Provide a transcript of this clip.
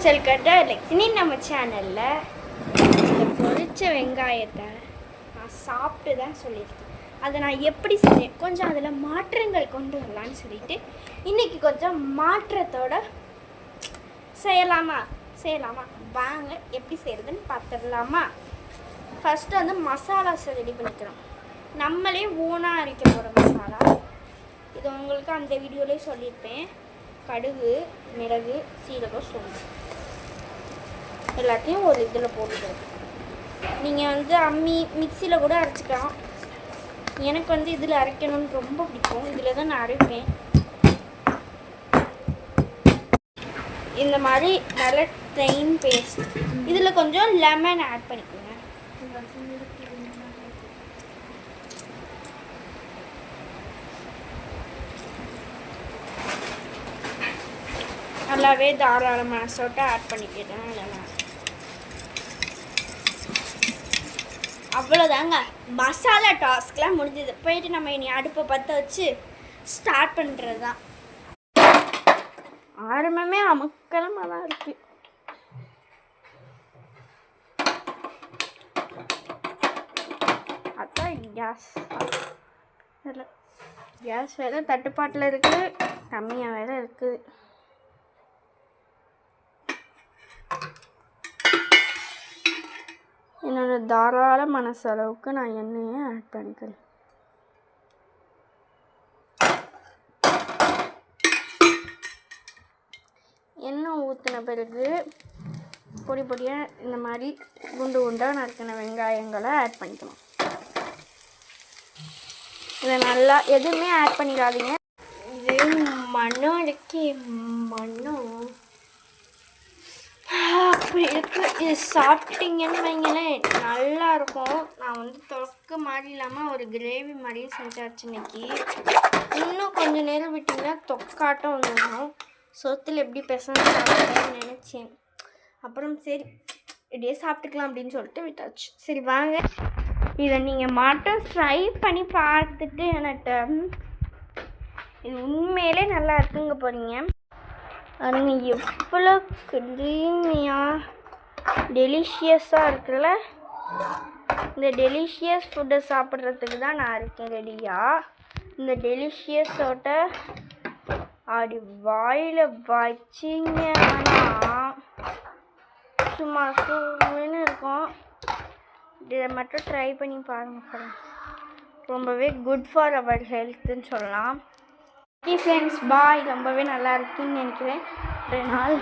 சொல்லிக்கிட்ட லக்ஷ்மி நம்ம சேனலில் இந்த பொரிச்ச வெங்காயத்தை நான் சாப்பிட்டு தான் சொல்லியிருக்கேன். அதை நான் எப்படி செஞ்சேன், கொஞ்சம் அதில் மாற்றங்கள் கொண்டு வரலான்னு சொல்லிட்டு இன்றைக்கி கொஞ்சம் மாற்றத்தோடு செய்யலாமா வாங்க எப்படி செய்கிறதுன்னு பார்த்துடலாமா. ஃபஸ்ட்டு வந்து மசாலாஸை ரெடி பண்ணிக்கிறோம். நம்மளே ஓனாக அரைக்க போகிற மசாலா இது உங்களுக்கு அந்த வீடியோலேயே சொல்லியிருப்பேன். கடுகு, மிளகு, சீரகம், சோம்பு எல்லாத்தையும் ஒரு இதில் போட்டுக்கிறோம். நீங்கள் வந்து மிக்சியில் கூட அரைச்சிக்கலாம். எனக்கு வந்து இதில் அரைக்கணும்னு ரொம்ப பிடிக்கும். இதில் தான் நான் அரைப்பேன். இந்த மாதிரி நல்ல ட்ரெயின் பேஸ்ட். இதில் கொஞ்சம் லெமன் ஆட் பண்ணிக்கோங்க. நல்லாவே தாராளமான சோட்டை ஆட் பண்ணிக்கிட்டேன். இல்லைனா அவ்வளோதாங்க, மசாலா டாஸ்க்லாம் முடிஞ்சது. போயிட்டு நம்ம இனி அடுப்பை பற்ற வச்சு ஸ்டார்ட் பண்ணுறது தான். ஆரம்பமே அமக்கலமாக தான் இருக்குது. அதான் கேஸ் வேறு தட்டுப்பாட்டில் இருக்குது, கம்மியாக வேறு இருக்குது. என்னோட தாராள மனசு அளவுக்கு நான் எண்ணெயை ஆட் பண்ணிக்கிறேன். எண்ணெய் ஊற்றின பிறகு பொடி பொடியாக இந்த மாதிரி குண்டு குண்டாக நறுக்கின வெங்காயங்களை ஆட் பண்ணிக்கணும். இதை நல்லா எதுவுமே ஆட் பண்ணிடாதீங்க. இது மண்ணும் இருக்கு, மண்ணும் அப்படி இருக்கு. இது சாப்பிட்டீங்கன்னு வைங்களேன் நல்லாயிருக்கும். நான் வந்து தொக்கு மாதிரி இல்லாமல் ஒரு கிரேவி மாதிரியே செஞ்சாச்சு இன்னைக்கு. இன்னும் கொஞ்சம் நேரம் விட்டிங்கன்னா தொக்காட்டம் வந்துடும். சொத்தில் எப்படி பெசன்னு சாப்பிட்டேன்னு நினச்சேன். அப்புறம் சரி இப்படியே சாப்பிட்டுக்கலாம் அப்படின்னு சொல்லிட்டு விட்டாச்சு. சரி வாங்க, இதை நீங்கள் மட்டும் ட்ரை பண்ணி பார்த்துட்டு எனக்கு இது உண்மையிலே நல்லா இருக்குங்க போகிறீங்க. அதுங்க எவ்வளோ க்ரீமியாக டெலிஷியஸாக இருக்குல்ல. இந்த டெலிஷியஸ் ஃபுட்டை சாப்பிட்றதுக்கு தான் நான் இருக்கேன் ரெடியாக. இந்த டெலிஷியஸோட அப்படி வாயில் வச்சிங்கன்னா சும்மா சூன்னு இருக்கும். இதை மட்டும் ட்ரை பண்ணி பாருங்கள். ரொம்பவே குட் ஃபார் அவர் ஹெல்த்துன்னு சொல்லலாம். ஓகே ஃப்ரெண்ட்ஸ், பாய். ரொம்பவே நல்லா இருக்குன்னு நினைக்கிறேன். 2 நாள்